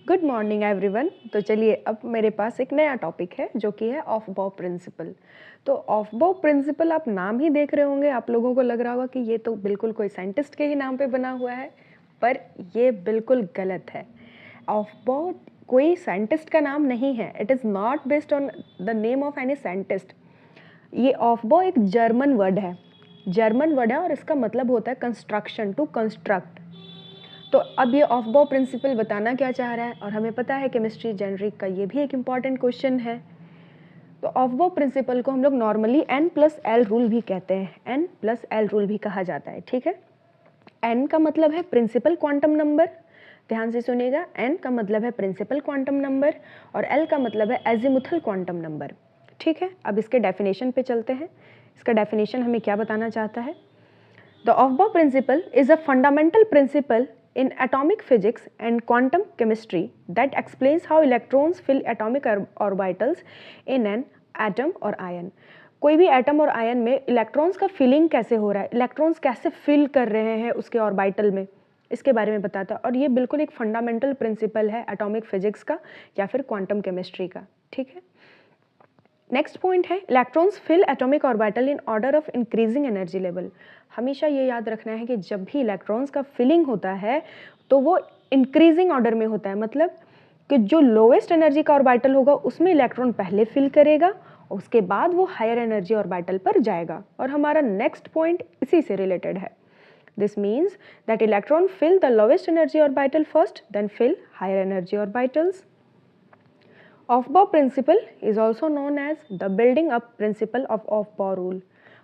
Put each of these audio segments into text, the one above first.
Good morning everyone. तो चलिए अब मेरे पास एक नया टॉपिक है जो कि है ऑफ बॉब प्रिंसिपल। तो ऑफ बॉब प्रिंसिपल आप नाम ही देख रहे होंगे, आप लोगों को लग रहा होगा कि ये तो बिल्कुल कोई साइंटिस्ट के ही नाम पे बना हुआ है, पर ये बिल्कुल गलत है। ऑफ बॉब कोई साइंटिस्ट का नाम नहीं है। It is not based on the name of any scientist. ये ऑफ बॉब एक जर्मन वर्ड है, और इसका मतलब होता है कंस्ट्रक्शन, टू कंस्ट्रक्ट। तो अब ये ऑफ बॉब प्रिंसिपल बताना क्या चाह रहा है, और हमें पता है केमिस्ट्री जेनरिक का ये भी एक इम्पॉर्टेंट क्वेश्चन है। तो ऑफ बॉब प्रिंसिपल को हम लोग नॉर्मली N+L रूल भी कहते हैं, N+L रूल भी कहा जाता है। ठीक है, N का मतलब है प्रिंसिपल क्वांटम नंबर, ध्यान से सुनिएगा। N का मतलब है प्रिंसिपल क्वांटम नंबर और L का मतलब है एजीमुथल क्वांटम नंबर। ठीक है, अब इसके डेफिनेशन पे चलते हैं। इसका डेफिनेशन हमें क्या बताना चाहता है? The Aufbau principle is a fundamental principle in atomic physics and quantum chemistry that explains how electrons fill atomic orbitals in an atom or ion। कोई भी एटम और आयन में इलेक्ट्रॉन्स का फिलिंग कैसे हो रहा है, इलेक्ट्रॉन्स कैसे फिल कर रहे हैं उसके ऑर्बिटल में, इसके बारे में बताता है। और ये बिल्कुल एक फंडामेंटल प्रिंसिपल है एटॉमिक फिजिक्स का या फिर क्वांटम केमिस्ट्री का। ठीक है, नेक्स्ट पॉइंट है electrons fill atomic orbital in order of increasing energy level. हमेशा ये याद रखना है कि जब भी इलेक्ट्रॉन्स का फिलिंग होता है तो वो इंक्रीजिंग ऑर्डर में होता है, मतलब कि जो लोवेस्ट एनर्जी का ऑर्बिटल होगा उसमें इलेक्ट्रॉन पहले फिल करेगा, उसके बाद वो हायर एनर्जी ऑर्बिटल पर जाएगा। और हमारा नेक्स्ट पॉइंट इसी से रिलेटेड है। This means that electron fill the lowest energy orbital first, then fill higher energy orbitals. Aufbau principle is also known as the building up principle of Aufbau rule.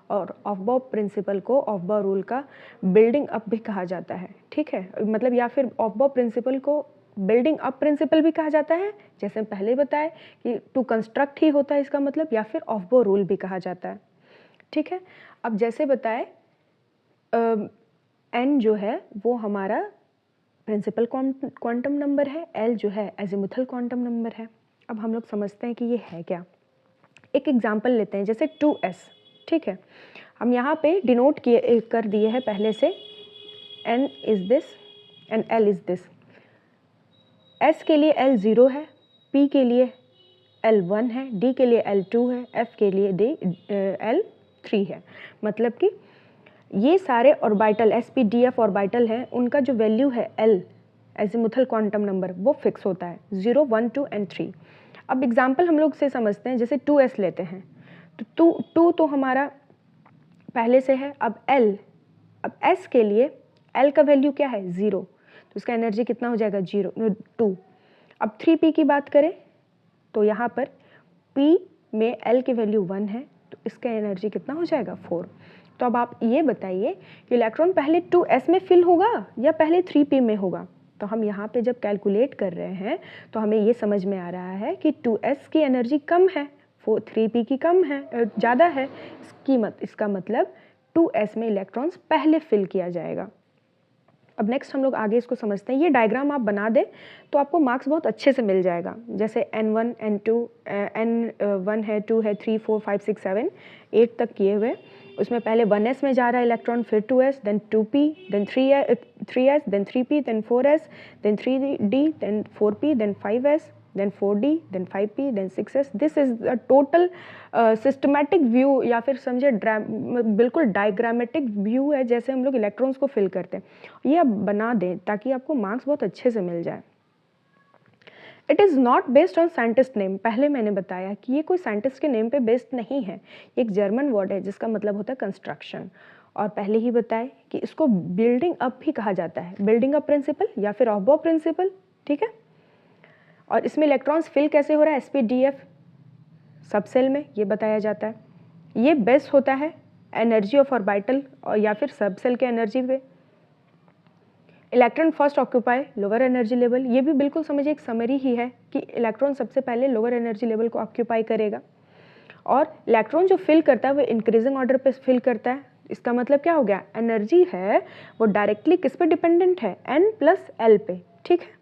और Aufbau principle को Aufbau rule का building up भी कहा जाता है। ठीक है, मतलब या फिर ऑफ-बॉब प्रिंसिपल को बिल्डिंग अप प्रिंसिपल भी कहा जाता है, जैसे पहले बताए कि टू कंस्ट्रक्ट ही होता है इसका मतलब, या फिर ऑफ-बॉब रूल भी कहा जाता है। ठीक है, अब जैसे बताए एन जो है वो हमारा प्रिंसिपल क्वांटम नंबर है, एल जो है एजीमुथल क्वांटम नंबर है। अब हम लोग समझते हैं कि ये है क्या। एक एग्जाम्पल लेते हैं, जैसे 2s। ठीक है, हम यहाँ पे डिनोट कर दिए हैं पहले से, n is this and l is this. s के लिए l 0 है, p के लिए l 1 है, d के लिए l 2 है, f के लिए l 3 है। मतलब कि ये सारे ऑर्बिटल sp df ऑर्बिटल हैं, उनका जो वैल्यू है l एजीमुथल क्वांटम नंबर वो फिक्स होता है 0, 1, 2 एंड 3। अब एग्जाम्पल हम लोग से समझते हैं, जैसे 2s लेते हैं तो 2 तो हमारा पहले से है। अब l, अब s के लिए l का वैल्यू क्या है 0, तो इसका एनर्जी कितना हो जाएगा 2। अब 3p की बात करें तो यहाँ पर p में l की वैल्यू 1 है, तो इसका एनर्जी कितना हो जाएगा 4। तो अब आप ये बताइए कि इलेक्ट्रॉन पहले 2s में फिल होगा या पहले 3p में होगा। तो हम यहाँ पे जब कैलकुलेट कर रहे हैं तो हमें ये समझ में आ रहा है कि 2s की एनर्जी कम है, 3p की कम है, ज़्यादा है। इसका मतलब 2s में इलेक्ट्रॉन्स पहले फिल किया जाएगा। अब नेक्स्ट हम लोग आगे इसको समझते हैं। ये डायग्राम आप बना दें तो आपको मार्क्स बहुत अच्छे से मिल जाएगा। जैसे N1, N2, N1 है, 2 है, 3, 4, 5, 6, 7, 8 तक किए हुए। उसमें पहले 1s में जा रहा है इलेक्ट्रॉन, फिर 2s, then 2p, then 3s, then 3p, then 4s, then 3d, then 4p, then 5s, then 4d, then 5p, then 6s। This is the total systematic view, या फिर समझे बिल्कुल डायग्रामेटिक व्यू है, जैसे हम लोग इलेक्ट्रॉन्स को फिल करते हैं। ये आप बना दें ताकि आपको मार्क्स बहुत अच्छे से मिल जाए। It is not based on scientist name. पहले मैंने बताया कि ये कोई साइंटिस्ट के नेम पे बेस्ड नहीं है, एक जर्मन वर्ड है जिसका मतलब होता है कंस्ट्रक्शन। और पहले ही बताए कि इसको बिल्डिंग अप भी कहा जाता है, बिल्डिंग अप प्रिंसिपल या फिर ऑफ-बॉब प्रिंसिपल। ठीक है, और इसमें इलेक्ट्रॉन्स फिल कैसे हो रहा है sp df सब सेल में, ये बताया जाता है। ये बेस होता है एनर्जी ऑफ ऑर्बिटल और या फिर सब सेल के एनर्जी पे। Electron first occupy lower energy level, ये भी बिल्कुल समझिए एक समरी ही है कि इलेक्ट्रॉन सबसे पहले लोअर एनर्जी लेवल को ऑक्यूपाई करेगा। और इलेक्ट्रॉन जो फिल करता है वो इंक्रीजिंग ऑर्डर पे फिल करता है। इसका मतलब क्या हो गया, एनर्जी है वो डायरेक्टली किस पे डिपेंडेंट है, N+L पे। ठीक है,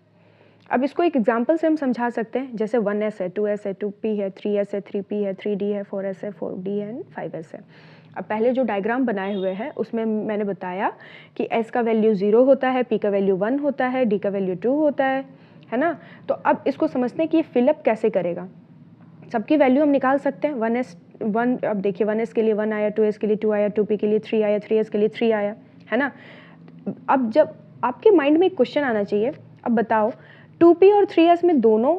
अब इसको एक एग्जांपल से हम समझा सकते हैं, जैसे 1s है, 2s है, 2p है, 3s है, 3p है, 3d है, 4s है, 4d है एंड 5s है। अब पहले जो डायग्राम बनाए हुए हैं उसमें मैंने बताया कि s का वैल्यू 0 होता है, p का वैल्यू 1 होता है, d का वैल्यू 2 होता है है ना। तो अब इसको समझते हैं कि ये फिलअप कैसे करेगा। सबकी वैल्यू हम निकाल सकते हैं। 1 अब देखिए 1s के लिए 1 आया, 2s के लिए 2 आया, 2p के लिए 3 आया, 3s के लिए 3 आया, है ना। अब जब आपके माइंड में एक क्वेश्चन आना चाहिए, अब बताओ 2p और 3s में दोनों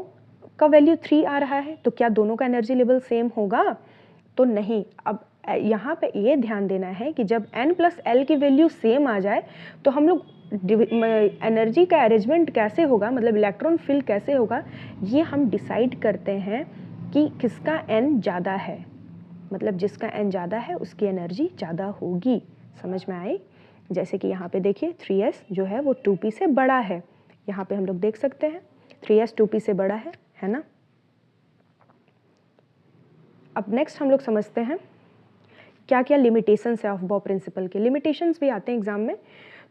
का वैल्यू 3 आ रहा है, तो क्या दोनों का एनर्जी लेवल सेम होगा? तो नहीं। अब यहाँ पे ये ध्यान देना है कि जब n प्लस l की वैल्यू सेम आ जाए तो हम लोग एनर्जी का अरेंजमेंट कैसे होगा, मतलब इलेक्ट्रॉन फिल कैसे होगा, ये हम डिसाइड करते हैं कि किसका n ज़्यादा है, मतलब जिसका n ज़्यादा है उसकी एनर्जी ज़्यादा होगी। समझ में आई? जैसे कि यहाँ पे देखिए 3s जो है वो 2p से बड़ा है, यहाँ पे हम लोग देख सकते हैं 3s 2p से बड़ा है ना। अब नेक्स्ट हम लोग समझते हैं क्या क्या लिमिटेशंस है अफबाउ प्रिंसिपल के। लिमिटेशंस भी आते हैं एग्जाम में,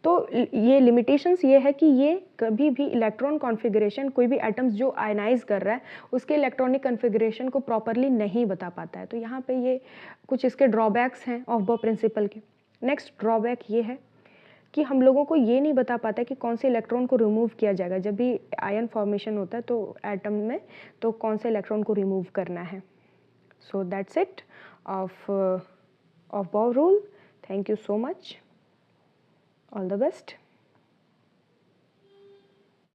तो ये लिमिटेशंस ये है कि ये कभी भी इलेक्ट्रॉन कॉन्फ़िगरेशन, कोई भी एटम्स जो आयनाइज कर रहा है उसके इलेक्ट्रॉनिक कॉन्फ़िगरेशन को प्रॉपरली नहीं बता पाता है। तो यहाँ पे ये कुछ इसके ड्रॉबैक्स हैं अफबाउ प्रिंसिपल के। नेक्स्ट ड्रॉबैक ये है कि हम लोगों को ये नहीं बता पाता कि कौन से इलेक्ट्रॉन को रिमूव किया जाएगा। जब भी आयन फॉर्मेशन होता है तो एटम में, तो कौन से इलेक्ट्रॉन को रिमूव करना है। So that's it of Bohr rule. Thank you so much. All the best.